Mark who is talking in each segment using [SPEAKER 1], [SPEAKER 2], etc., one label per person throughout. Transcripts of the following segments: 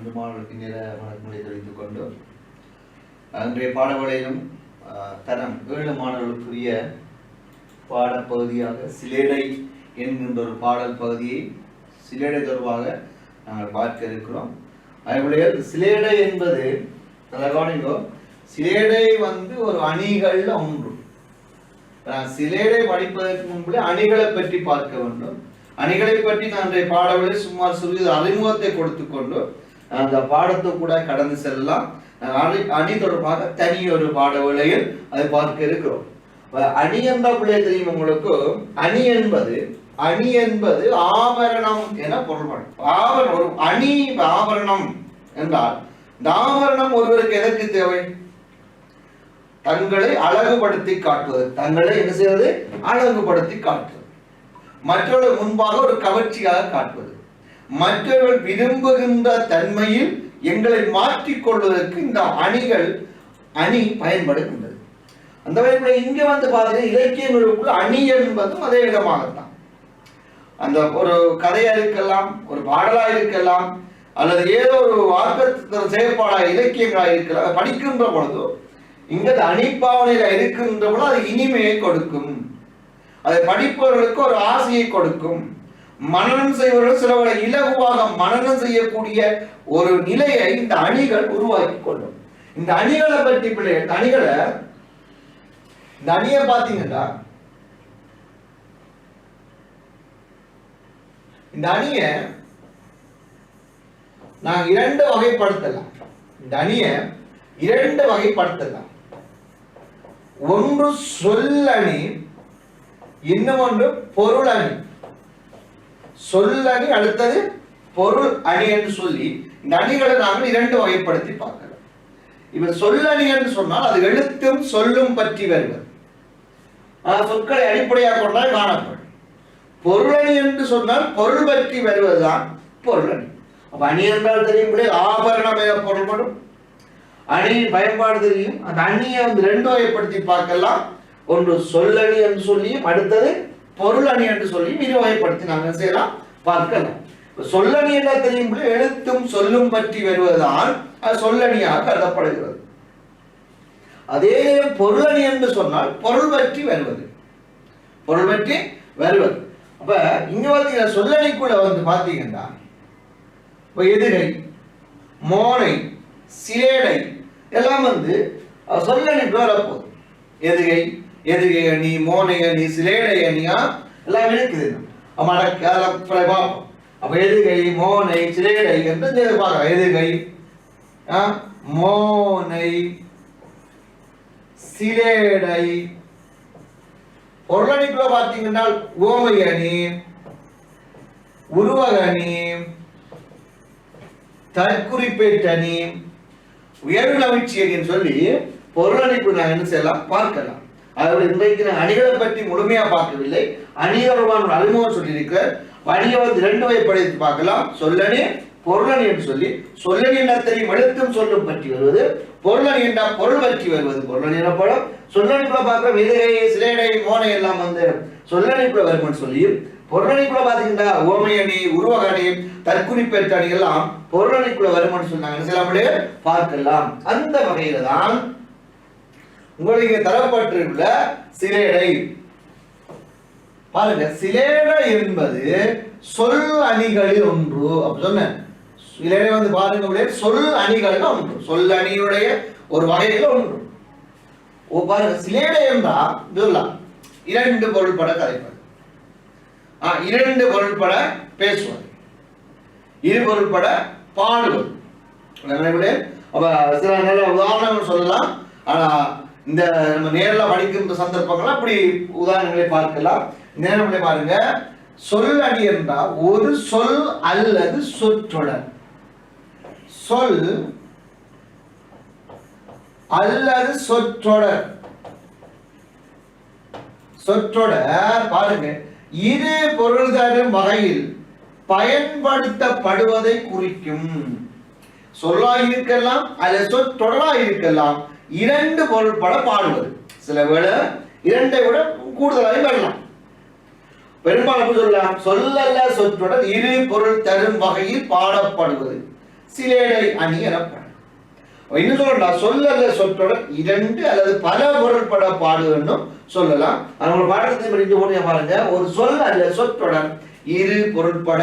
[SPEAKER 1] அன்பு மாணவர்களுக்கு நேர வணக்கங்களை தெரிவித்துக் கொண்டு அன்றைய பாடவளையிலும் தரம் 7 மாணவர்களுக்குரிய பாடப்பகுதியாக சிலேடை என்கின்ற ஒரு பாடல் பகுதியை சிலேடை தொடர்பாக நாங்கள் பார்க்க இருக்கிறோம். அதனுடைய சிலேடை என்பது சிலேடை ஒரு அணிகள்ல ஒன்று. சிலேடை படிப்பதற்கு முன்பு அணிகளை பற்றி பார்க்க வேண்டும். அணிகளை பற்றி நான் பாடவழியில் சுமார் சிறிது அறிமுகத்தை கொடுத்து கொண்டு அந்த பாடத்தை கூட கடந்து செல்லலாம். அணி தொடர்பாக தனி ஒரு பாடவழியில் அதை பார்க்க இருக்கிறோம். அணி என்ற பிள்ளை தெரியும் உங்களுக்கு. அணி என்பது ஆபரணம் என பொருள்படும். ஒரு அணி ஆபரணம் என்றால் இந்த ஆபரணம் ஒருவருக்கு எதற்கு தேவை? தங்களை அழகுபடுத்தி காட்டுவது. தங்களை என்ன செய்வது? அழகுபடுத்தி காட்டுவது. மற்றவர்கள் முன்பாக ஒரு கவர்ச்சியாக காட்டுவது. மற்றவர்கள் விரும்புகின்ற தன்மையில் எங்களை மாற்றிக்கொள்வதற்கு இந்த அணி பயன்படுகின்றது. அந்த வகையில் இங்க பாத்தீங்கன்னா இலக்கிய நூலுக்குள் அணி என்பதும் அதே விதமாகத்தான். அந்த ஒரு கதையா இருக்கலாம், ஒரு பாடலா இருக்கலாம், அல்லது ஏதோ ஒரு வார்த்தை செயற்பாடா இலக்கியங்களா இருக்கலாம். படிக்கின்ற பொழுது இங்க அணிப்பாவனையில இருக்கின்ற பொழுது அது இனிமையை கொடுக்கும். அதை படிப்பவர்களுக்கு ஒரு ஆசையை கொடுக்கும். மனனம் செய்வர்கள் சிலவரை இலகுவாக மனனம் செய்யக்கூடிய ஒரு நிலையை இந்த அணிகள் உருவாக்கி கொள்ளும். இந்த அணிகளை பற்றி பிள்ளைகள் இந்த அணியை பார்த்தீங்கன்னா இந்த அணியை நான் 2 வகைப்படுத்தலாம். இந்த அணியை 2 வகைப்படுத்தலாம். ஒன்று சொல்லணி, இன்னொன்று பொருள் அணி. சொல்லணி அடுத்தது பொருள் அணி என்று சொல்லி இந்த அணிகளை நாங்கள் 2 வகைப்படுத்தி பார்க்கலாம். இப்ப சொல்லணி என்று சொன்னால் அது எழுத்தும் சொல்லும் பற்றி வருவது, சொற்களை அடிப்படையாக கொண்டால் காணப்படும். பொருளணி என்று சொன்னால் பொருள் பற்றி வருவதுதான் பொருளணி. அப்ப அணி என்றால் தெரியும் ஆபரணம் என பொருள்படும். அணியின் பயன்பாடு தெரியும். அந்த அணியை 2 வகைப்படுத்தி பார்க்கலாம். ஒன்று சொல்லணி என்று சொல்லியும் அடுத்தது பொருள் அணி என்று சொல்லியும் 2 வகைப்படுத்தி நாங்கள் செய்யலாம் பார்க்கலாம். சொல்லணி என்ன தெரியும்? எழுத்தும் சொல்லும் பற்றி வருவதுதான் அது சொல்லணியாக கருதப்படுகிறது. அதே பொருளணி என்று சொன்னால் பொருள் பற்றி வருவது. அப்ப இங்க பாத்தீங்கன்னா சொல்லணிக்குள்ள பாத்தீங்கன்னா எதிரை, மோனை, சிலேடை எல்லாம் சொல்லணிக்கு வரப்போகுது. எதுகை அணி, மோனை அணி, சிலேடை அணியா எல்லாம் இருக்குது. பார்ப்போம். அப்ப எதுகை, மோனை, சிலேடை என்று பார்க்கலாம். எதுகை, மோனை, சிலேடை. பொருளணிக்குள்ள பார்த்தீங்கன்னா ஓமை அணி, உருவக அணி, தற்குறிப்பேட்டு அணி, உயர்நவிச்சி அணின்னு சொல்லி பொருளணிக்குள்ள நாங்கள் என்ன செய்யலாம் பார்க்கலாம். அதாவது இன்றைக்கு அணிகளை பற்றி முழுமையா பார்க்கவில்லை. அணிகளுடன் அறிமுகம் சொல்லியிருக்க அணியை 2 வகைப்படுத்தி பார்க்கலாம். சொல்லணி, பொருளணி என்று சொல்லி. சொல்லணி என்ன தெரியும்? எழுத்தும் சொல்லும் பற்றி வருவது. பொருளணி என்றால் பொருள் பற்றி வருவது பொருளணி எனப்படும். சொல்லணிக்குள்ள பார்க்கிறோம் எதிரை, சிலேடை, மோனை எல்லாம் சொல்லணிக்குள்ள வரும்னு சொல்லி. பொருளணிக்குள்ள பாத்தீங்கன்னா ஓமை அணி, உருவக அணி, தற்குறிப்பேட்டு அணி எல்லாம் பொருளணிக்குள்ள வரும்னு சொன்னாங்க. சில பார்க்கலாம். அந்த வகையில தான் உங்களுக்கு தரப்பட்டிருக்கிற சிலேடை பாருங்க. சிலேடை என்பது சொல் அணிகளில் ஒன்று. அப்ப சொன்ன சிலேடை பாருங்க சொல் அணிகளில் ஒன்று. சொல் அணியுடைய ஒரு வகையில் ஒன்று. பாருங்க சிலேடை என்றா 2 பொருள்பட கதைப்பது, 2 பொருள்பட பேசுவது, 2 பொருள்பட பாடுவது. அப்ப சில நல்ல உதாரணங்கள் சொல்லலாம். ஆனா இந்த நம்ம நேரில் படிக்கின்ற சந்தர்ப்பங்கள் அப்படி உதாரணங்களை பார்க்கலாம். நேரங்களை பாருங்க. சொல் அணி என்றால் ஒரு சொல் அல்லது சொற்றொடர். சொல் அல்லது சொற்றொடர் பாருங்க 2 பொருள் தரும் வகையில் பயன்படுத்தப்படுவதை குறிக்கும். சொல்லாக இருக்கலாம் அல்லது சொற்றொடராக இருக்கலாம். 2 பொருள்பட பாடுவது. சில வேளை 2ஐ விட கூடுதலாக வரலாம். பெரும்பாலும் சொல்லலாம் சொல்லல்ல சொற்றொடர் 2 பொருள் தரும் வகையில் பாடப்படுவது. சிலேடை அணி எனப்படும். இன்னும் சொல்லலாம், சொல்ல அல்ல சொற்றொடர் இரண்டு அல்லது பல பொருள்பட பாடுன்னு சொல்லலாம். அவங்க பாடத்தை படித்து போட்டு பாருங்க, ஒரு சொல் அல்ல சொற்றொடர் இரு பொருள்பட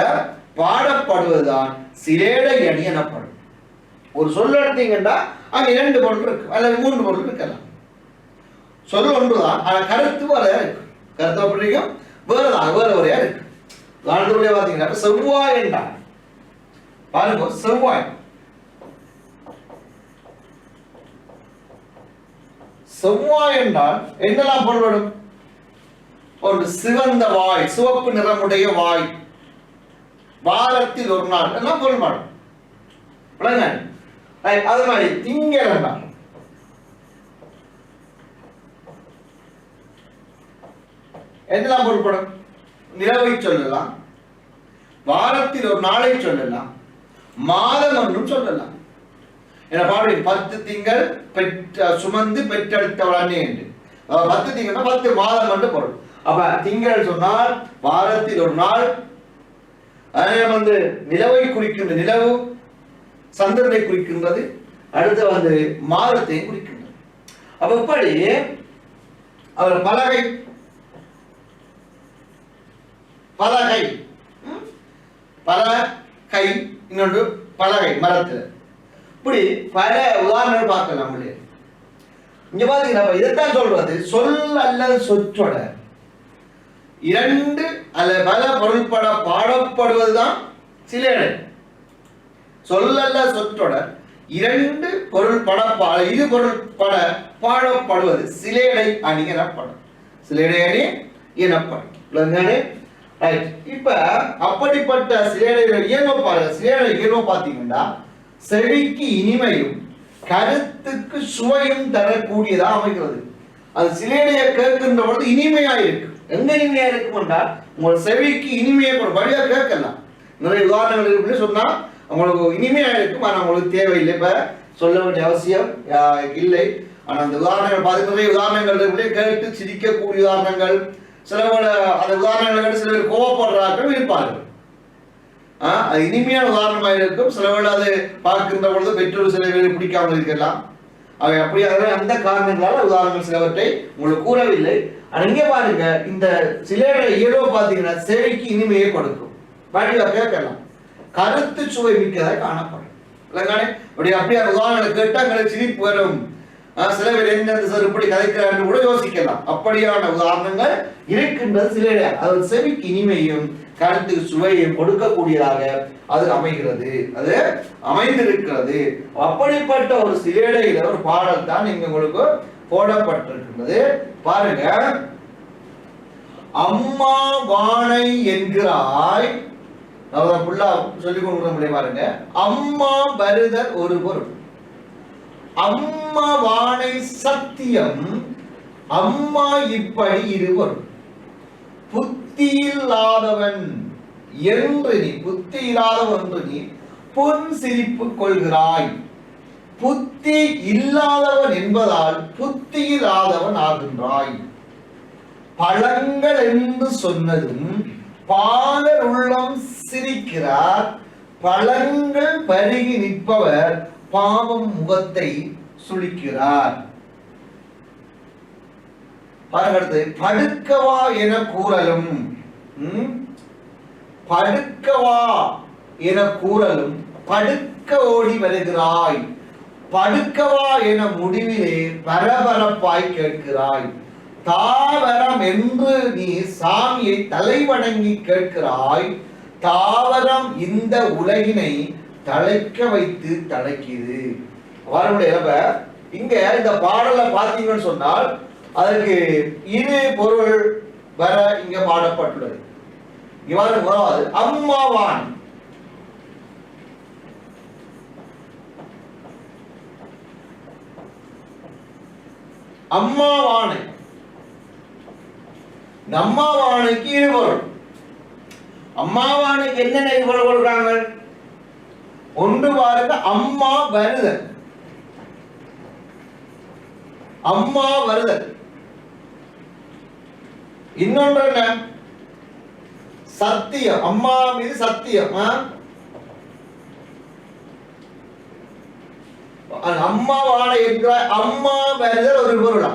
[SPEAKER 1] பாடப்படுவதுதான் சிலேடை அணி எனப்படும். ஒரு சொல் எடுத்தீங்கன்னா அங்க இரண்டு பொருள் இருக்கு அல்லது மூன்று பொருள் இருக்கலாம். சொல் ஒன்றுதான், ஆனா கருத்து வரையா இருக்கு. கருத்து அப்படியும் வேறதான் வேற வரையா இருக்கு. உதாரணத்துடைய பாத்தீங்கன்னா செவ்வாய் என்றால் பாருங்க, செவ்வாய் செவ்வாய் என்றால் என்னெல்லாம் பொருள்படும்? ஒரு சிவந்த வாய், சிவப்பு நிறமுடைய வாய், வாரத்தில் ஒரு நாள் எல்லாம் பொருள்படும். அது மாதிரி திங்கள் என்றால் என்னெல்லாம் பொருள்படும்? நிலவை சொல்லலாம், வாரத்தில் ஒரு நாளை சொல்லலாம், மாதம் ஒன்றும் சொல்லலாம். என பாடு 10 திங்கள் சுமந்து பெற்றெடுத்தவளானே என்று 10 திங்கள்னா 10 மாதம் என்று பொருள். அப்ப திங்கள் சொன்னால் வாரத்தில் ஒரு நாள், வந்து நிலவை குறிக்கின்ற நிலவு சந்திரனை குறிக்கின்றது, அடுத்து மாதத்தை குறிக்கின்றது. அப்ப இப்படி அவர் பலகை பலகை பலகை இன்னொன்று பலகை மரத்தில், இப்படி பல உதாரணங்கள் பார்க்கலாம். நம்மளே இங்க பாத்தீங்கன்னா இதைத்தான் சொல்றது சொல் அல்லது சொற்றொடர் இரண்டு அல்ல பல பொருள்பட பாடப்படுவதுதான் சிலேடை. சொல் அல்ல சொற்றொடர் இரண்டு பொருள்பட இரு பொருள்பட பாடப்படுவது சிலேடை அணி எனப்படும். சிலேடை அணி எனப்படும். இப்ப அப்படிப்பட்ட சிலேடைகள் இயல்பு பாருங்க. சிலேடை இயல்பு பாத்தீங்கன்னா செவிக்கு இனிமையும் கருத்துக்கு சுவையும் தரக்கூடியதா அமைகிறது. அது சிலேடையை கேட்கின்ற பொழுது இனிமையா இருக்கு. எங்க இனிமையா இருக்கும் என்றால் உங்கள் செவிக்கு இனிமையை வழியா கேட்கலாம். நிறைய உதாரணங்கள் இருக்குன்னு சொன்னா உங்களுக்கு இனிமையா இருக்கும், ஆனா உங்களுக்கு தேவையில்லை, இப்ப சொல்ல வேண்டிய அவசியம் இல்லை. ஆனா அந்த உதாரணங்கள் பார்த்து நிறைய உதாரணங்கள் இருக்கு, கேட்டு சிரிக்கக்கூடிய உதாரணங்கள். சில அந்த உதாரணங்களை கேட்டு சில பேர் கோவப்படுறார்கள் இருப்பார்கள். அது இனிமையான உதாரணமாக இருக்கும். சில வேளை அதை பார்க்கின்ற பொழுது பெற்றோர் சில பேர் பிடிக்காமல் இருக்கலாம். அவை அப்படியாக அந்த காரணங்களால் உதாரணங்கள் சிலவற்றை உங்களுக்கு கூறவில்லை. ஆனா இங்கே பாருங்க, இந்த சிலேடை இயல்பு பார்த்தீங்கன்னா செவிக்கு இனிமையை கொடுக்கும், வழியா கேட்கலாம், கருத்து சுவை மிக்கதாக காணப்படும். இல்லைங்கானே அப்படியே உதாரணங்களை கேட்டால் எங்களுக்கு சிரிப்பு வரும். சில பேர் எந்தெந்த சார் இப்படி கதைக்கிறான்னு கூட யோசிக்கலாம். அப்படியான உதாரணங்கள் இருக்கின்றது சிலேடை. அது செவிக்கு இனிமையும் கருத்து சுவையை கொடுக்கக்கூடியதாக அது அமைகிறது, அது அமைந்திருக்கிறது. அப்படிப்பட்ட ஒரு சிலேடையில ஒரு பாடல் தான் இங்க உங்களுக்கு போடப்பட்டிருக்கிறது. பாருங்க, அம்மா வானை என்கிறாய், சொல்லிக் கொடுக்கிற பாருங்க. அம்மா வருதல் ஒரு பொருள், அம்மா வானை சத்தியம், அம்மா இப்படி இருவர், புத்தி இல்லாதவன் என்று நீ, புத்தி இல்லாதவன் என்று நீ பொன் சிரிப்பு கொள்கிறாய். புத்தி இல்லாதவன் என்பதால் புத்தி இல்லாதவன் ஆகின்றாய். பழங்கள் என்று சொன்னதும் பாலர் உள்ளம் சிரிக்கிறார், பழங்கள் பருகி நிற்பவர் பாவம் முகத்தை சுளிக்கிறார். படுக்கவா என கூறலும், படுக்கவா என கூறலும் படுக்க ஓடி வருகிறாய், படுக்கவா என முடிவிலே பரபரப்பாய் கேட்கிறாய். தாவரம் என்று நீ சாமியை தலைவணங்கி கேட்கிறாய், தாவரம் இந்த உலகினை தழைக்க வைத்து தழைக்குது. இங்க இந்த பாடலை பார்த்தீங்கன்னு சொன்னால் அதற்கு இரு பொருள் வர இங்க பாடப்பட்டுள்ளது. முதலாவது அம்மாவான், அம்மாவானை, அம்மாவானுக்கு இரு பொருள். அம்மாவானுக்கு என்னென்ன பொருள் கொடுக்குறாங்க? ஒன்று பாருங்க, அம்மா வருதல், அம்மா வருதல். இன்னொன்று என்ன? சத்தியம், அம்மா மீது சத்தியம். அம்மாவான என்கிறாய், அம்மா வருதல் ஒரு பொருளா?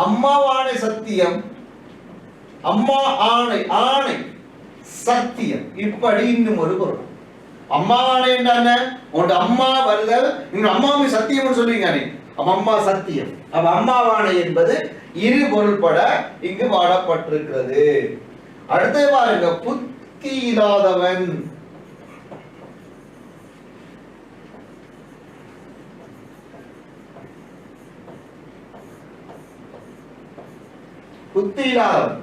[SPEAKER 1] அம்மாவானை சத்தியம், அம்மா ஆணை, ஆணை சத்தியம், இப்படி இன்னும் ஒரு பொருள். அம்மாவானை என்ன? உன் அம்மா வருதல், இன்னும் அம்மாவை சத்தியம் சொல்லுவீங்க. அப்ப அம்மா சத்தியம். அப்ப அம்மாவானை என்பது இரு பொருள்பட இங்கு வாடப்பட்டிருக்கிறது. அடுத்து பாருங்க, புத்தி இல்லாதவன். புத்தி இல்லாதவன்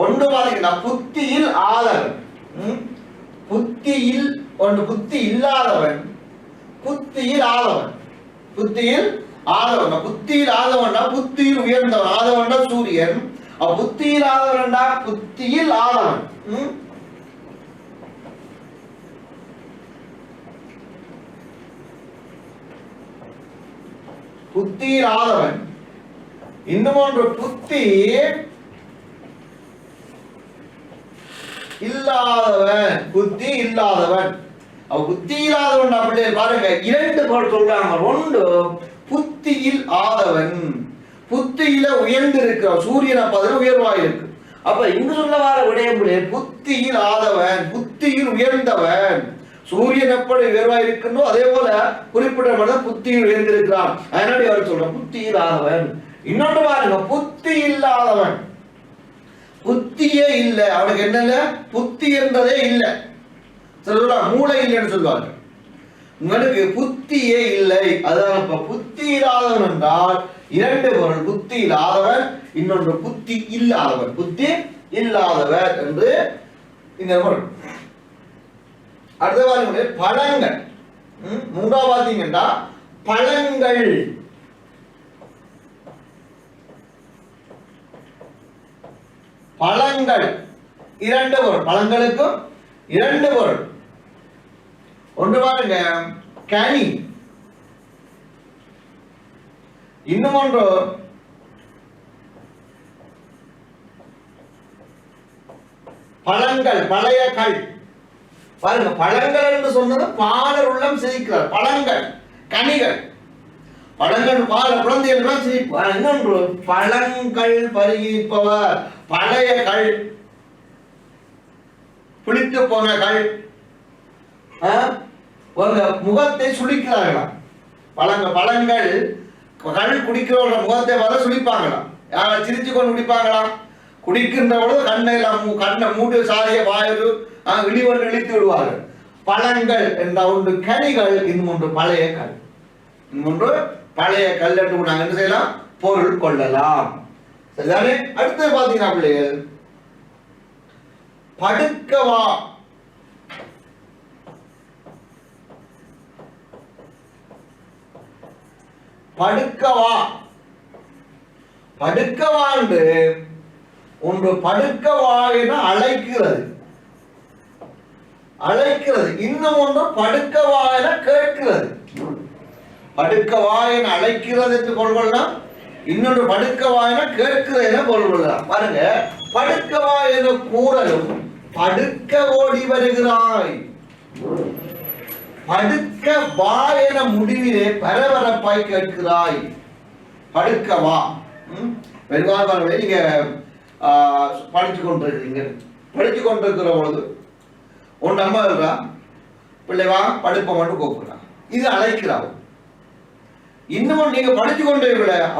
[SPEAKER 1] ஒன்று பாத்தீங்கன்னா புத்தியில் ஆதவன், புத்தியில் ஒன்று புத்தி இல்லாதவன், புத்தியில் ஆதவன், புத்தியில் ஆதவன். புத்தியில் ஆதவன்டா புத்தியில் உயர்ந்தவன், ஆதவன்டா சூரியன். புத்தியில் ஆதவன்டா புத்தியில் ஆதவன். புத்தியில் ஆதவன். இன்னும் ஒன்று புத்தி இல்லாதவன், புத்தி இல்லாதவன். புத்தி இல்லாதவன் பிள்ளைகள் பாருங்க, இரண்டு பொருள் சொல்றாங்க. ஒன்று புத்தியில் ஆதவன், புத்தியில உயர்ந்து இருக்கிற சூரியனை பதில் உயர்வாய் இருக்கு. அப்ப இங்கு சொல்ல வர விடயம் புத்தியில் ஆதவன், புத்தியில் உயர்ந்தவன். சூரியன் எப்படி உயர்வாய் இருக்கின்றோ அதே போல குறிப்பிட்ட புத்தியில் உயர்ந்திருக்கிறான். அதனால அவர் சொல்ற புத்தியில் ஆதவன். இன்னொன்று பாருங்க, புத்தி இல்லாதவன், புத்தியே இல்லை, அவனுக்கு என்னல புத்தி என்றதே இல்லை. சொல்லுவா மூளை இல்லைன்னு சொல்லுவாங்க. உங்களுக்கு புத்தியே இல்லை. அதான் புத்தி இல்லாதவன் என்றால் இரண்டு பொருள், புத்தி இல்லாதவன், இன்னொன்று புத்தி இல்லாதவன். புத்தி இல்லாதவன் என்று இந்த பொருள். அடுத்த பாருங்க, பழங்கள். மூன்றாவது பார்த்தீங்கன்னா பழங்கள். பழங்கள் இரண்டு பொருள், பழங்களுக்கும் இரண்டு பொருள். ஒன்று பாருங்க கனி, இன்னும் ஒன்று பழங்கள், பழைய கல். பாருங்க, பழங்கள் என்று சொன்னது பாலர் உள்ளம் சிரிக்கிறார். பழங்கள் கனிகள், பழங்கள் பால குழந்தைகள் சிரிப்பார். இன்னொன்று பழங்கள் பருகிப்பவர், பழைய கல், புளித்து போன கல். முகத்தை சுளிக்கிறார்களாம். பழங்கள் கல் குடிக்கிறவங்க முகத்தை பார்த்து சுளிப்பாங்களாம். யாரை சிரிச்சு கொண்டு குடிப்பாங்களாம். குடிக்கின்ற பொழுது கண்ணை மூடி சாரிய வாயு இழிவொன்று இழித்து விடுவார்கள். பழங்கள் என்ற ஒன்று கனிகள், இன்னும் ஒன்று பழைய கல். இன்னும் ஒன்று பழைய கல் என்று நாங்கள் என்ன செய்யலாம், பொருள் கொள்ளலாம். சரிதானே? அடுத்து பாத்தீங்கன்னா பிள்ளைகள், படுக்கவா. படுக்கவா, படுக்கவா என்று ஒன்று படுக்கவா என அழைக்கிறது, அழைக்கிறது. இன்னும் ஒன்று படுக்கவா என கேட்கிறது. படுக்கவா என அழைக்கிறது என்று கொள்கொள்ளலாம், இன்னொன்று படுக்கவா என கேட்கிறது என கொள்கொள்ளலாம். பாருங்க, படுக்கவா என கூறலும் படுக்க ஓடி வருகிறாய். படுக்க வா என முடிவிலே பரபரப்பாய் கேட்கிறாய். படுக்க வா. பெரும்பாலும் நீங்க படிச்சு கொண்டிருக்கிறீங்க. படிச்சு கொண்டிருக்கிற பொழுது உன் அம்மா இருக்கா, பிள்ளை வா படுப்ப மட்டும் கூப்பிடுறான், இது அழைக்கிறான். இன்னும் நீங்க படிச்சு கொண்டே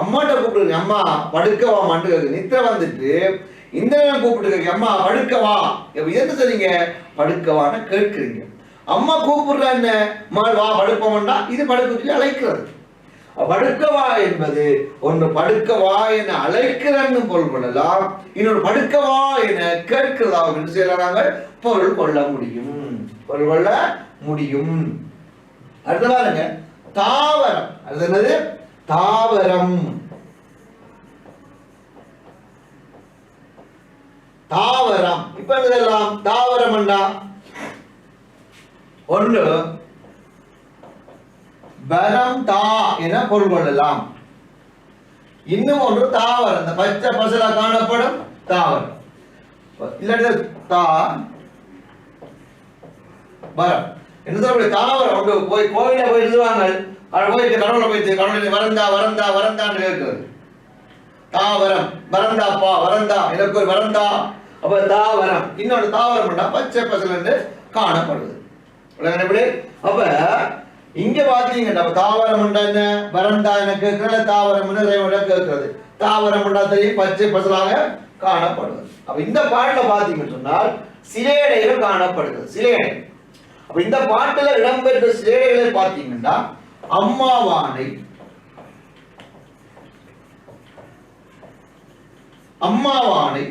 [SPEAKER 1] அம்மாட்ட கூப்பிடுங்க, அம்மா படுக்கவா மாட்டு கேட்கு. நித்திர வந்துட்டு இந்த நேரம் கூப்பிட்டு அம்மா படுக்கவா, எது சரிங்க படுக்கவான்னு கேட்கிறீங்க. அம்மா கூப்பிடுற என்ன, மகள் வா படுப்போம்டா, இது படுக்க அழைக்கிறது. படுக்கவா என்பது ஒன்று படுக்கவா என அழைக்கிறன்னு பொருள் கொள்ளலாம், இன்னொரு படுக்கவா என கேட்கிறதா என்று செய்யறாங்க பொருள் கொள்ள முடியும், பொருள் கொள்ள முடியும். அடுத்த பாருங்க, தாவரம். அது என்னது? தாவரம். தாவரம். இப்ப என்னதெல்லாம் தாவரம் என்றா ஒன்று வரம் தா என பொருள் கொள்ளலாம், இன்னும் ஒன்று தாவரம், இந்த பச்சை பசலா காணப்படும் தாவரம். இல்லாட்டி தா வரம். என்ன சொல்ற தாவரம் ஒன்று போய் கோவில போய் எழுதுவாங்க, போயிட்டு கடவுளை போயிட்டு கடவுளை வரந்தா வரந்தா வரந்தான்னு கேட்கிறது. தாவரம் வரந்தாப்பா வரந்தா, எனக்கு ஒரு வரந்தா. அப்ப தாவரம் இன்னொரு தாவரம் பச்சை பசல் காணப்படுது. அப்ப இங்க பாத்தீங்கன்னா தாவரம் என்ன வரந்தா என்ன கேட்கறது, தாவரம் கேட்கறது. தாவரம் தெரியும் பச்சை பசலாக காணப்படுவது. அப்ப இந்த பாட்டுல பாத்தீங்கன்னு சொன்னால் சிலேடைகள் காணப்படுகிறது. சிலேடை. அப்ப இந்த பாட்டுல இடம்பெற்ற சிலேடைகளை பாத்தீங்கன்னா அம்மாவானை, அம்மாவானை,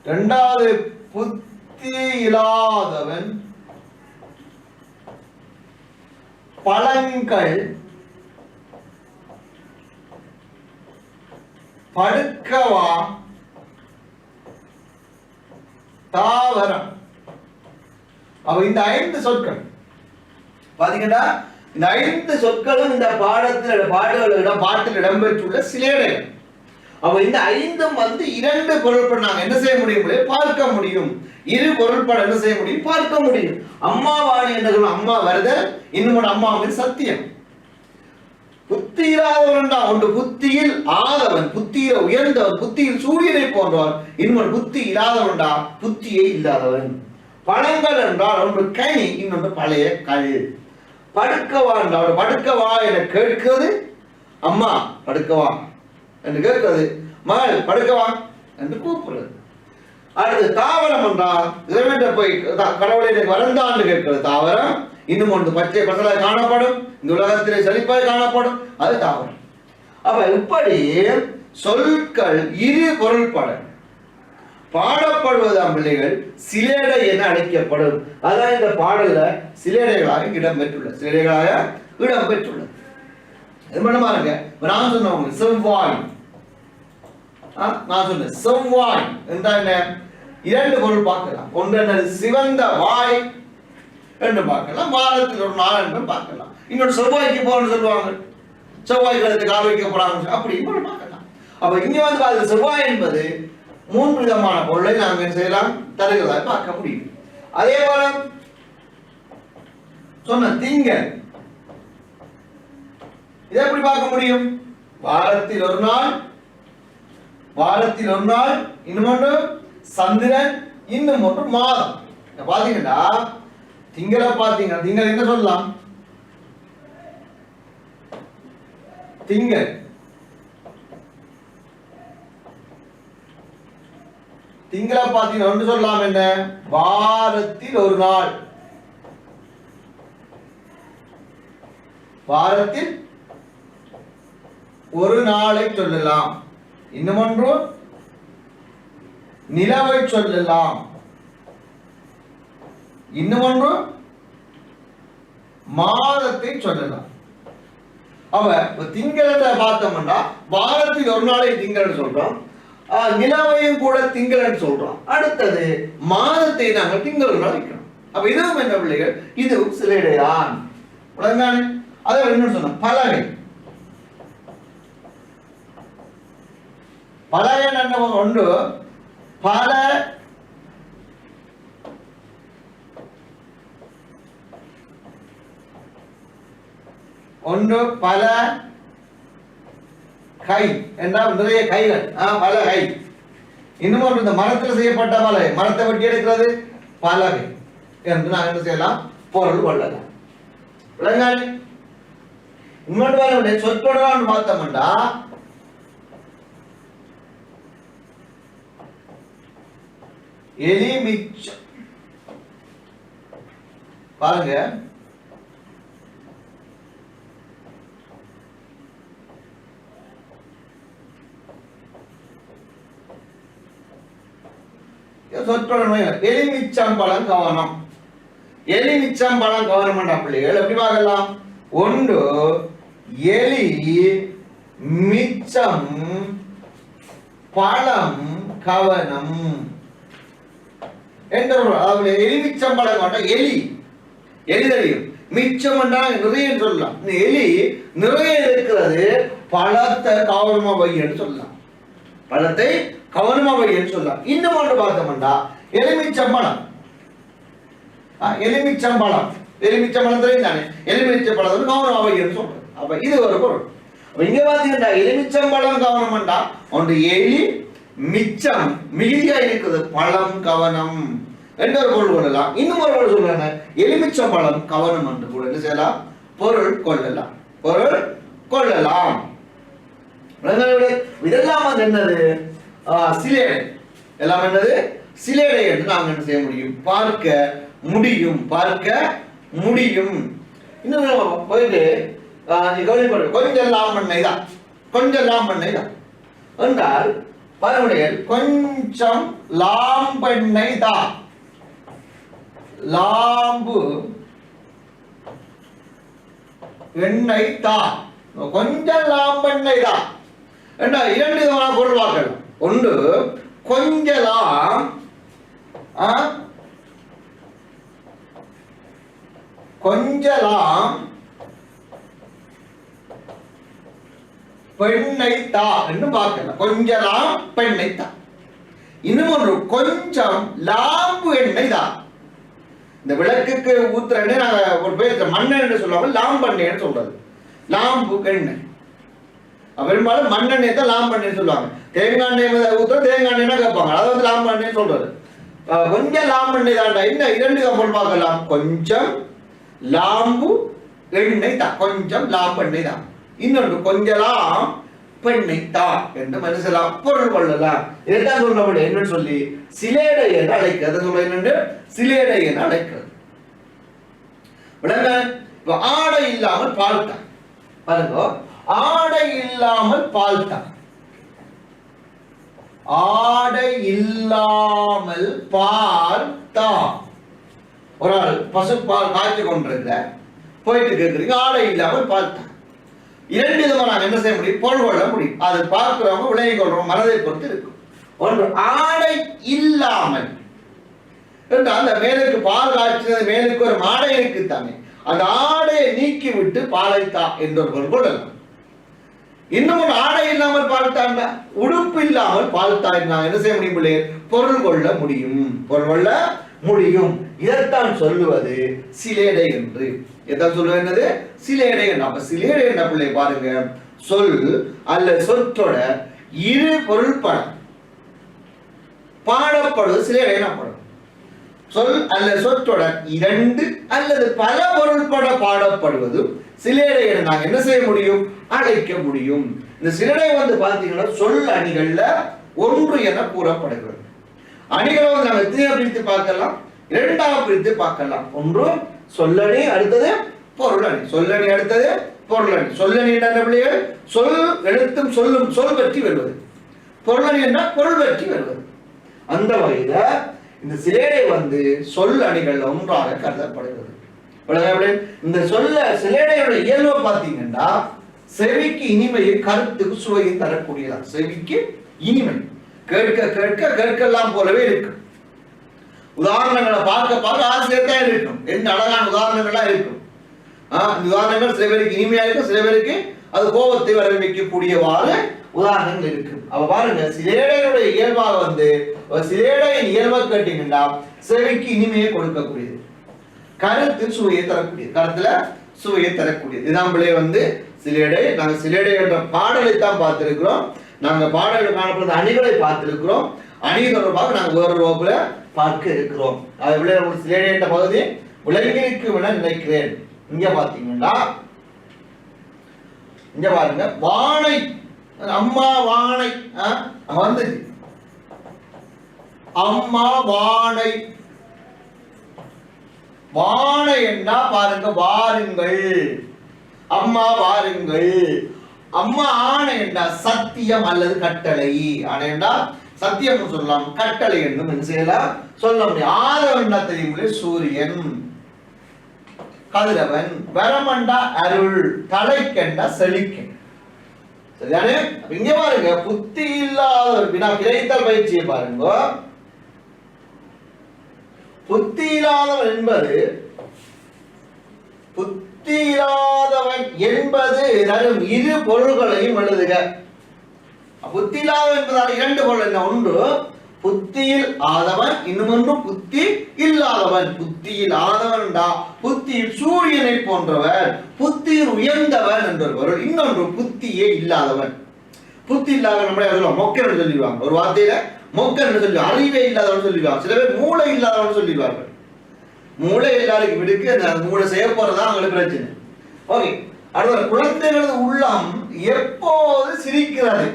[SPEAKER 1] இரண்டாவது புத்தி இல்லாதவன், பழங்கள், படுக்கவா, தாவரம். அப்ப இந்த 5 சொற்கள் பாத்தீங்கன்னா இந்த 5 சொற்களும் இந்த பாட்டில் இடம்பெற்றுள்ள சிலேடைகள். அப்ப இந்த 5 2 பொருள்பட நாங்க என்ன செய்ய முடியும், பார்க்க முடியும். இரு பொருள்பட என்ன செய்ய முடியும், பார்க்க முடியும். அம்மாவாணி என்ற அம்மா வருத, இன்னும் அம்மாவின் சத்தியம். புத்தி இல்லாதவன் ஒன்று புத்தியில் ஆதவன், புத்தியில உயர்ந்தவன், புத்தியில் சூரியனை போன்றவன். இன்னொரு புத்தி இல்லாதவன்டா புத்தியே இல்லாதவன். பழங்கள் என்றால் ஒன்று கனி, இன்னொன்று பழைய கல். படுக்கவா என்றால் படுக்கவா என கேட்கிறது, அம்மா படுக்கவா என்று கேட்கிறது, மகள் படுக்கவா என்று கூப்பிடுறது. அடுத்து தாவரம் என்றால் இறைவன் போய் கடவுளை வரந்தான்னு கேட்கிறது தாவரம். இன்னும் ஒன்று பச்சை பசலாக காணப்படும், இந்த உலகத்திலே செழிப்பாக காணப்படும், அது தாவரம். அப்ப இப்படி சொற்கள் இரு பொருள்பட பாடப்படுவதாம் பிள்ளைகள் சிலேடை என அழைக்கப்படும். அதான் இந்த பாடல்ல சிலேடைகளாக இடம்பெற்றுள்ளது, சிலேடைகளாக இடம்பெற்றுள்ளது. பாருங்க, நான் சொன்ன செவ்வாய், நான் சொன்ன செவ்வாய் என்றால் என்ன, 2 பொருள் பார்க்கலாம். ஒன்று என்ன, சிவந்த வாய் என்று பார்க்கலாம், வாரத்தில் ஒரு நாள் என்று பார்க்கலாம். இன்னொரு செவ்வாய்க்கு போகணும்னு சொல்லுவாங்க, செவ்வாய் கிழக்கு கால் வைக்க போறாங்க, அப்படி பார்க்கலாம். அப்ப இங்க செவ்வாய் என்பது 3 விதமான பொருளை நாங்கள் என்ன செய்யலாம், தருகிறதாக பார்க்க முடியும். அதே போல சொன்ன திங்கள், இதை எப்படி பார்க்க முடியும், வாரத்தில் ஒரு நாள், வாரத்தில் ஒரு நாள், இன்னொன்று சந்திரன், இன்னும் ஒன்று மாதம். பாத்தீங்கன்னா திங்களை பாத்தீங்கன்னா திங்கள் என்ன சொல்லலாம், திங்கள் திங்களை பாத்தீங்கன்னா ஒன்று சொல்லலாம் என்ன, வாரத்தில் ஒரு நாள், வாரத்தில் ஒரு நாளை சொல்லலாம். இன்னும் ஒன்று நிலவை சொல்லலாம். இன்னும் ஒன்று மாதத்தை சொல்லலாம். அவ திங்கள் பார்த்தோம்னா வாரத்தில் ஒரு நாளை திங்கள் சொல்றோம், நிலவையும் கூட திங்கள் சொல்றோம். அடுத்தது மாதத்தை நாங்கள் திங்கள் அழைக்கிறோம். அப்ப இதுவும் என்ன பிள்ளைகள், இதுவும் சிலேடைதான். உடனே அதை என்ன சொன்ன, பலகை. பலகை என்ன ஒன்று, பல ஒன்று பல கை என்றால் நிறைய கைகள், பல கை. இன்னும் ஒன்று இந்த மரத்தில் செய்யப்பட்ட பலகை, மரத்தை வெட்டி எடுக்கிறது பலகை என்று நாங்கள் என்ன செய்யலாம், பொருள் கொள்ளலாம். விளங்காது. இன்னொன்று சொற்கொடலான்னு பார்த்தோம்னா எலிமிச்சம். பாருங்க, எலுமிச்சம்பழம் கவனம். எலுமிச்சம்பழம் கவனம் என்ற பிள்ளைகள் எப்படி பார்க்கலாம், ஒன்று எலி மிச்சம் பழம் கவனம் என்ற எலுமிச்சம்பழம் கொண்ட எலி, எலி தெரியும், மிச்சம் நிறைய சொல்லலாம். எலி நிறைய இருக்கிறது, பழத்தை கவனமா வைன்னு சொல்லலாம், பழத்தை கவனமா வைன்னு சொல்லலாம். இன்னும் ஒன்று பார்த்தோம்னா எலுமிச்சம்பழம், எலுமிச்சம்பழம் தெரியும் தானே, எலுமிச்சம்பழம் கவனம் அவைன்னு சொல்றது. அப்ப இது ஒரு பொருள். இங்க பாத்தீங்கன்னா எலுமிச்சம்பழம் கவனம்டா ஒன்று எலி மிச்சம் மிகுதியா இருக்குது பழம் கவனம் என்ற ஒரு பொருள் கொள்ளலாம். இன்னும் ஒரு பொருள் சொல்றாங்க எலுமிச்சம்பழம் கவனம் என்று கூட என்ன செய்யலாம், பொருள் கொள்ளலாம், பொருள் கொள்ளலாம். இதெல்லாம் வந்து என்னது, சிலேடை. எல்லாம் என்னது, சிலேடை என்று நாம் என்ன செய்ய முடியும், பார்க்க முடியும், பார்க்க முடியும். இன்னும் போயிட்டு கொஞ்சம் லாம்பண்ணை தான், கொஞ்சம் லாம்பண்ணை தான் என்றால் பாருங்கள், கொஞ்சம் லாம்பண்ணை தான், லாம்பு எண்ணெய் தான், கொஞ்சம் லாம்பெண்ணெய் தான் என்ற இரண்டு விதமான பொருள் வாக்கள். ஒன்று கொஞ்சலாம், கொஞ்சலாம் பெண்ணை தா என்று பார்க்கலாம், கொஞ்சலாம் பெண்ணை தா. இன்னும் ஒன்று கொஞ்சம் லாம்பு எண்ணெய் தான். இந்த விளக்குக்கு ஊத்துற எண்ணெய் நாங்க ஒரு பேர் மண்ணெண்ணெய் என்று சொல்லுவாங்க, லாம்பெண்ணெய்னு சொல்றது, லாம்பு எண்ணெய். பெரும்பாலும் மண்ணெண்ணெய் தான் லாம்பெண்ணெய் சொல்லுவாங்க. தேங்காய் எண்ணெய் ஊத்துற தேங்காய் எண்ணெய் கேட்பாங்க, அதை வந்து லாம்பெண்ணெய் சொல்றது. கொஞ்சம் லாம்பெண்ணெய் தான்டா. இன்னும் இரண்டு பொருள் பார்க்கலாம், கொஞ்சம் லாம்பு எண்ணெய் தான், கொஞ்சம் லாம்பெண்ணெய் தான். இன்னொன்று கொஞ்சலாம் பெண்ணெய் தான் என்று மனுஷலாம் பொருள் கொள்ளலாம். இதைத்தான் சொல்ல முடியும் என்னன்னு சொல்லி சிலேடை என்று அழைக்கிறது. சொல்ல என்னென்று சிலேடை என்று அழைக்கிறது. விளங்க, ஆடை இல்லாமல் பால்தான் பாருங்க, ஆடை இல்லாமல் பால்தான், ஆடை இல்லாமல் பால் தான். ஒரு ஆள் பசுப்பால் காய்ச்சி கொண்டிருக்க போயிட்டு கேட்குறீங்க, ஆடை இல்லாமல் பால் தான். இரண்டு விதமாக நாங்கள் என்ன செய்ய முடியும், பொருள் கொள்ள முடியும். அது பார்க்கிறவங்க விலகி கொள்றவங்க மனதை பொறுத்து இருக்கும். ஒன்று ஆடை இல்லாமல் என்றால் அந்த மேலுக்கு பால் காய்ச்சது மேலுக்கு ஒரு ஆடை இருக்கு தானே, அந்த ஆடையை நீக்கி விட்டு பாலைத்தா என்ற ஒரு பொருள் கொள்ளலாம். இன்னும் ஒரு ஆடை இல்லாமல் பால்த்தாண்டா, உடுப்பு இல்லாமல் பால்த்தா என்ன செய்ய முடியும் பிள்ளைகள், பொருள் கொள்ள முடியும், பொருள் கொள்ள முடியும். இதைத்தான் சொல்லுவது சிலேடை என்று. எதான் சொல்லுவது, என்னது சிலேடை என்று. அப்ப சிலேடை என்ற பிள்ளை பாருங்க, சொல் அல்ல சொற்றோட இரு பொருள் படம் பாடப்படுவது சிலேடை எனப்படும். சொல் அல்ல சொற்றோட இரண்டு அல்லது பல பொருள் பட பாடப்படுவதும் சிலேடை என நாங்கள் என்ன செய்ய முடியும், அழைக்க முடியும். இந்த சிலேடை வந்து பார்த்தீங்கன்னா சொல் அணிகள்ல ஒன்று என கூறப்படுகிறது. அணிகளை வந்து நாங்கள் எத்தனையா பிரித்து பார்க்கலாம், இரண்டாக பிரித்து பார்க்கலாம். ஒன்று சொல்லணி, அடுத்தது பொருளணி. சொல்லணி அடுத்தது பொருளணி. சொல்லணி என்ற பிள்ளைகள் சொல் எழுத்தும் சொல்லும் சொல் பற்றி வருவது, பொருளணி என்ற பொருள் பற்றி வருவது. அந்த வகையில இந்த சிலேடை வந்து சொல் அணிகள் ஒன்றாக கருதப்படுகிறது. இந்த சொல்ல சிலேடையோட இயல்பை பார்த்தீங்கன்னா செவிக்கு இனிமையும் கருத்துக்கு சுவையும் தரக்கூடியதான். செவிக்கு இனிமை, கேட்க கேட்க கேட்கலாம் போலவே இருக்கு. உதாரணங்களை பார்க்க பார்க்க ஆசிரியத்தான் இருக்கும். என்ன அழகான உதாரணங்களா இருக்கும். உதாரணங்கள் சில பேருக்கு இனிமையா இருக்கும், சில பேருக்கு அது கோபத்தை வர வைக்கக்கூடியவாறு உதாரணங்கள் இருக்கு. அப்ப பாருங்க, சிலேடையுடைய இயல்பாக வந்து சிலேடையின் இயல்பை கேட்டீங்கன்னா செவிக்கு இனிமையை கொடுக்கக்கூடியது, கருத்து சுவையை தரக்கூடியது, கருத்துல சுவையை தரக்கூடியது. இதான் பிள்ளை வந்து சிலேடை. நாங்க சிலேடை என்ற பாடலை தான் பார்த்திருக்கிறோம். நாங்க பாடலில் காணப்படுற அணிகளை பார்த்திருக்கிறோம். அணி தொடர்பாக நாங்கள் வேறு வகுப்புல பார்க்க இருக்கிறோம். அது விட சிலேடை என்ற பகுதி விளங்கியிருக்கும் என நினைக்கிறேன். இங்க பாத்தீங்கன்னா இங்க பாருங்க, வானை, அம்மா வானை வந்து அம்மா வானை, வானை என்ன பாருங்க, வாருங்கள், அம்மா வாருங்கள். அம்மா ஆணை என்றா சத்தியம் அல்லது கட்டளை. ஆணை என்றா சத்தியம் சொல்லலாம், கட்டளை என்றும் என்ன செய்யலாம் சொல்ல முடியும். ஆதவன் என்ன தெரியும், சூரியன், கதிரவன், வரமண்டா அருள், தலைக்கண்டா செழிக்கன். சரிதானே? இங்க பாருங்க, புத்தி இல்லாதவர் வினா கிடைத்தல் பயிற்சியை பாருங்க. புத்தி இல்லாதவன் என்பது, புத்தி இல்லாதவன் என்பது தரும் இரு பொருள்களையும் எழுதுக. புத்தி இல்லாதவன் என்பதால் இரண்டு பொருள் என்ன, ஒன்று புத்தியில் ஆதவன், இன்னொன்று புத்தி இல்லாதவன். புத்தியில் ஆதவன் புத்தியில் சூரியனை போன்றவன், புத்தியில் உயர்ந்தவன் என்ற பொருள். இன்னொன்று புத்தியே இல்லாதவன். புத்தி இல்லாதவன் நம்மளே சொல்லுவாங்க, மொக்கன் சொல்லிடுவாங்க. ஒரு வார்த்தையில மொக்கன் சொல்லி அறிவே இல்லாதவன் சொல்லிடுவாங்க. சில பேர் மூளை இல்லாதவன் சொல்லிடுவார்கள். மூளை எல்லாருக்கும் விடுக்கு, அந்த மூளை செய்ய போறதா அவங்களுக்கு பிரச்சனை. ஓகே, அடுத்த குழந்தைகளது உள்ளம் எப்போது சிரிக்கிறது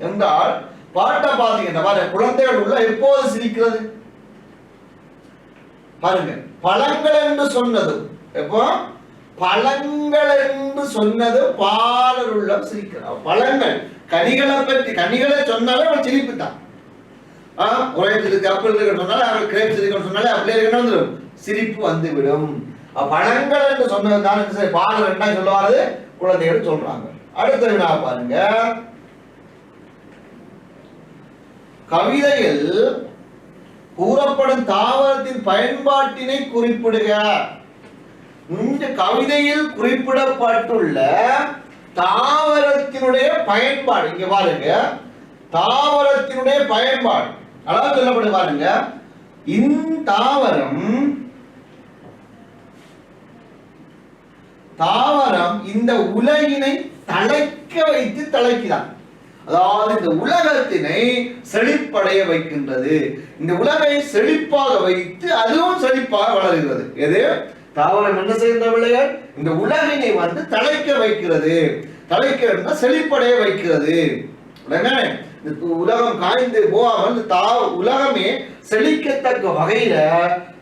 [SPEAKER 1] என்றால் பாட்டை பாத்தீங்கன்னா குழந்தைகள் உள்ள எப்போது சிரிக்கிறது பாருங்க. பழங்கள் என்று சொன்னது எப்போ? பழங்கள் என்று சொன்னது பாலர் உள்ளம் சிரிக்கிறார். பழங்கள் கனிகளை பற்றி, கனிகளை சொன்னாலே அவன் சிரிப்பு தான். ஒரேஞ்ச் இருக்கு, ஆப்பிள் இருக்கு சொன்னாலே, அவள் கிரேப்ஸ் இருக்குன்னு சொன்னாலே அப்படியே இருக்கணும், சிரிப்பு வந்துவிடும். பழங்கள் என்று சொன்னது தான் பாலர் என்ன சொல்லுவாரு குழந்தைகள் சொல்றாங்க. அடுத்தது நான் பாருங்க, கவிதையில் கூறப்படும் தாவரத்தின் பயன்பாட்டினை குறிப்பிடுக. இந்த கவிதையில் குறிப்பிடப்பட்டுள்ள தாவரத்தினுடைய பயன்பாடு இங்க பாருங்க. தாவரத்தினுடைய பயன்பாடு அதாவது சொல்லப்படும் பாருங்க. தாவரம் இந்த உலகினை தழைக்க வைத்து தழைக்கிறான். அதாவது இந்த உலகத்தினை செழிப்படைய வைக்கின்றது. இந்த உலகை செழிப்பாக வைத்து அதுவும் செழிப்பாக வளர்கிறது. எது? தாவரம் என்ன செய்கின்ற பிள்ளைகள்? இந்த உலகினை தழைக்க வைக்கிறது. தழைக்க செழிப்படைய வைக்கிறது. உலகம் காய்ந்து போகாமல் உலகமே செழிக்கத்தக்க வகையில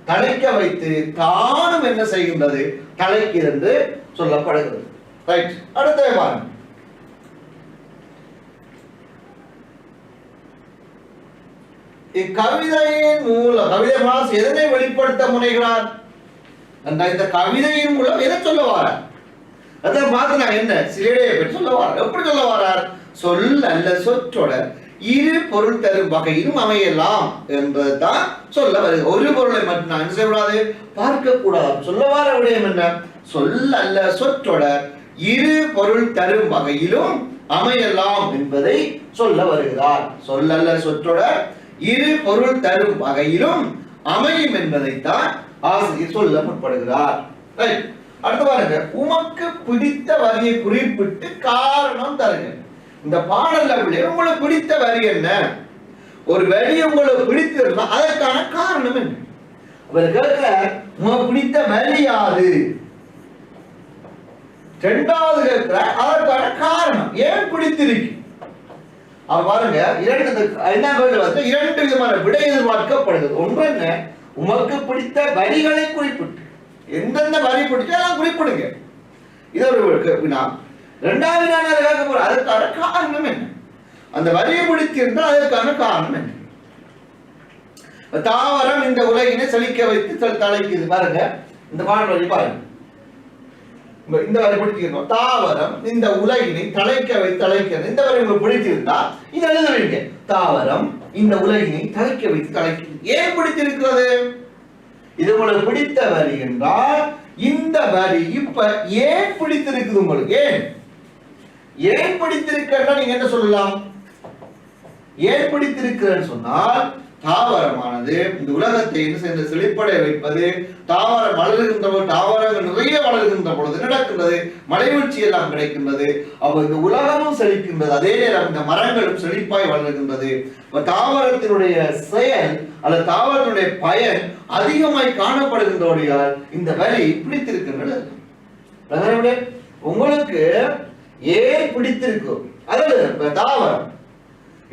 [SPEAKER 1] தழைக்க வைத்து தானும் என்ன செய்கின்றது? தழைக்கிறது சொல்லப்படுகிறது. ரைட், அடுத்த பாருங்க. இக்கவிதையின் மூலம் கவிதை மாஸ் எதனை வெளிப்படுத்த முனைகிறார்? இந்த கவிதையின் மூலம் எதை சொல்ல வாரார்? அதை பார்த்து நான் என்ன சிலையை பற்றி சொல்ல வாரார். எப்படி சொல்ல வாரார்? சொல் அல்ல சொற்றொடர் இரு பொருள் தரும் வகையிலும் அமையலாம் என்பதுதான் சொல்ல வருது. ஒரு பொருளை மட்டும் நான் என்ன செய்யக்கூடாது, பார்க்க கூடாது. சொல்ல வார விடயம் என்ன? சொல் அல்ல சொற்றொடர் இரு பொருள் தரும் வகையிலும் அமையலாம் என்பதை சொல்ல வருகிறார். சொல் அல்ல சொற்றொடர் இரு பொருள் தரும் வகையிலும் அமையும் என்பதைத்தான் ஆசிரியர் சொல்ல முற்படுகிறார். அடுத்து பாருங்க, உமக்கு பிடித்த வரியை குறிப்பிட்டு காரணம் தருங்க. இந்த பாடல்ல உங்களுக்கு பிடித்த வரி என்ன? ஒரு வரி உங்களுக்கு பிடித்திருந்தா அதற்கான காரணம் என்ன? அவர் கேட்க உமக்கு பிடித்த வரி யாது? இரண்டாவது கேட்கிற அதற்கான காரணம் ஏன் பிடித்திருக்கு. அவர் பாருங்க, இரண்டு விதமான விடை எதிர்பார்க்கப்படுகிறது. ஒன்று என்ன? உமக்கு பிடித்த வரிகளை குறிப்பிட்டு எந்தெந்த வரி பிடிச்சோ அதெல்லாம் குறிப்பிடுங்க. இது ஒரு வினா. இரண்டாவது கேட்க போற அதற்கான காரணம் என்ன? அந்த வரியை பிடித்திருந்தால் அதற்கான காரணம் என்ன? தாவரம் இந்த உலகினை செழிக்க வைத்து தழைக்குது. பாருங்க, இந்த பாடல் வரி பாருங்க. இந்த வரி பிடிச்சிருக்கோம். தாவரம் இந்த உலகினை தழைக்க வைத்து தழைக்கிறது. இந்த வரி உங்களுக்கு பிடித்திருந்தா இது எழுதுவீங்க. தாவரம் இந்த உலகினை தழைக்க வைத்து தழைக்கிறது. ஏன் பிடித்திருக்கிறது? இது உங்களுக்கு பிடித்த வரி என்றால் இந்த வரி இப்ப ஏன் பிடித்திருக்குது உங்களுக்கு? ஏன் பிடித்திருக்கிறதா நீங்க என்ன சொல்லலாம்? ஏன் பிடித்திருக்கிறன்னு சொன்னால் தாவரமானது இந்த உலகத்தை என்ன செழிப்படைய வைப்பது. தாவரம் வளர்கின்ற போது, தாவரங்கள் நிறைய வளர்கின்ற பொழுது நடக்கின்றது, மலைவீழ்ச்சி எல்லாம் கிடைக்கின்றது. அப்ப இந்த உலகமும் செழிக்கின்றது, அதே நேரம் இந்த மரங்களும் செழிப்பாய் வளர்கின்றது. தாவரத்தினுடைய செயல் அல்லது தாவரத்தினுடைய பயன் அதிகமாய் காணப்படுகின்றபடியால் இந்த வரி பிடித்திருக்கின்றது. உங்களுக்கு ஏன் பிடித்திருக்கும்? அதாவது தாவரம்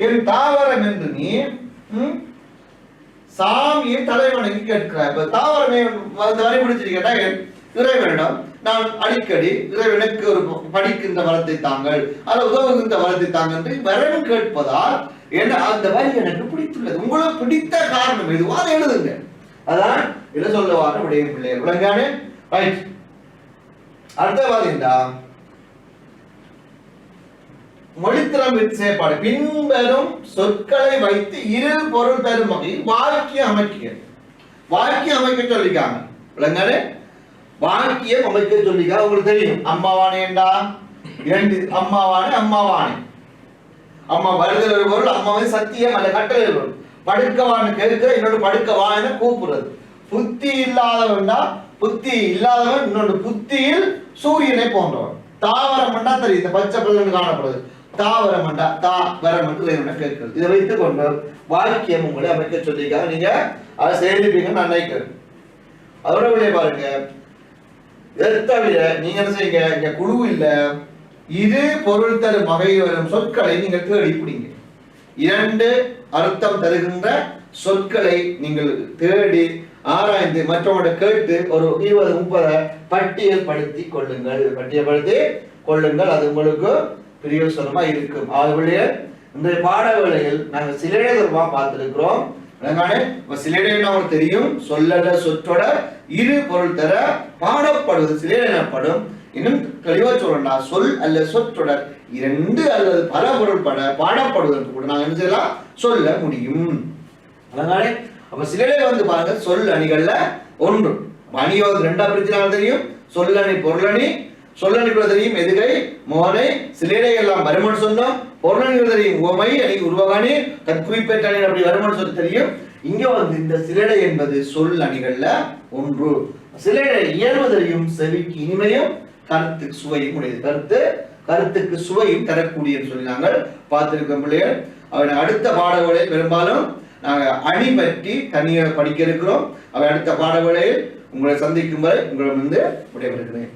[SPEAKER 1] என் தாவரம் என்று நீ சாமியை தலைவனுக்கு கேட்கிறார். இப்ப தாவரமே வரி பிடிச்சிருக்கா இறைவனிடம் நான் அடிக்கடி இறைவனுக்கு ஒரு படிக்கின்ற வரத்தை தாங்கள் அல்ல உதவுகின்ற வரத்தை தாங்கள் என்று வரம் கேட்பதால் என்ன அந்த வரி எனக்கு பிடித்துள்ளது. உங்களுக்கு பிடித்த காரணம் எதுவோ அதை எழுதுங்க. அதான் இதை சொல்லுவாங்க விடைய பிள்ளைகள். விளங்கானே? ரைட். அடுத்த வாதிண்டா மொழித்திறம் செயற்பாடு பின்வரும் சொற்களை வைத்து இரு பொருள் தரும் வகையில் வாக்கியம் அமைக்க. வாக்கியம் அமைக்க சொல்லிக்காங்க. விளங்கானே? வாக்கியம் அமைக்க சொல்லிக்கா. உங்களுக்கு தெரியும் அம்மாவானே என்றா இரண்டு அம்மாவானே அம்மாவானே. அம்மா வருதல் ஒரு பொருள், அம்மாவை சத்தியம் அல்ல கட்டளை பொருள். படுக்கவான்னு கேட்கிற, இன்னொன்று படுக்கவான்னு கூப்பிடுறது. புத்தி இல்லாதவன்டா, புத்தி இல்லாதவன், இன்னொன்று புத்தியில் சூரியனை போன்றவன். தாவரம் மண்டா தெரியும், இந்த பச்சை பிள்ளை காணப்படுது. தாவரம் மண்டா, தா வரம் மட்டும் கேட்கிறது. இதை வைத்துக் கொண்டு வாக்கியம் உங்களை அமைக்க சொல்லியிருக்காங்க. நீங்க அதை செயல்பீங்கன்னு நான் நினைக்கிறேன். அதோட விளைய பாருங்க, இதை தவிர நீங்க என்ன செய்யுங்க, இங்க குழு இல்ல, இது பொருள் தரும் வகையில் வரும் சொற்களை நீங்கள் தேடி பிடிங்க. 2 அர்த்தம் தருகின்ற சொற்களை நீங்கள் தேடி ஆராய்ந்து மற்றவங்க கேட்டு ஒரு 20-30 பட்டியல் படுத்தி கொள்ளுங்கள். அது உங்களுக்கு பிரயோசனமா இருக்கும். ஆகவே இந்த பாட வேளையில் நாங்கள் சிலடை தொடர்பா பார்த்திருக்கிறோம். சிலடை நமக்கு தெரியும், சொல்லட சொற்றொட இரு பொருள் தர பாடப்படுவது சிலடை எனப்படும். இன்னும் தெளிவா சொல்லலாம், சொல் அல்ல சொற்றொடர் 2 அல்லது பல பொருள் பாடப்படுவதற்கு கூட நாங்கள் என்ன செய்யலாம், சொல்ல முடியும். அதனால அப்ப சிலடை பாருங்க, சொல் அணிகள்ல 1. அணியோ 2ஆ பிரிச்சு தெரியும், சொல்லணி பொருளணி. சொல்லணி தெரியும் எதுகை மோனை, சிலடை எல்லாம் வருமன் சொன்னோம். பொருளணி தெரியும் உவமை அணி உருவகாணி தற்குறிப்பேற்ற அணி அப்படி வருமன் சொல்லி தெரியும். இங்க இந்த சிலடை என்பது சொல் அணிகள்ல 1. சிலடை இயல்பு தெரியும், செவிக்கு இனிமையும் கருத்துக்கு சுவையும் உடையது. கருத்துக்கு சுவையும் தரக்கூடிய சொல்லி நாங்கள் பார்த்திருக்கோம் பிள்ளைகள். அவன் அடுத்த பாடவேளையில் பெரும்பாலும் நாங்கள் அணி பற்றி தனியாக படிக்க இருக்கிறோம். அவை அடுத்த பாடவேளையில் உங்களை சந்திக்கும் வரை உங்களிடம் விடைபெறுகிறேன்.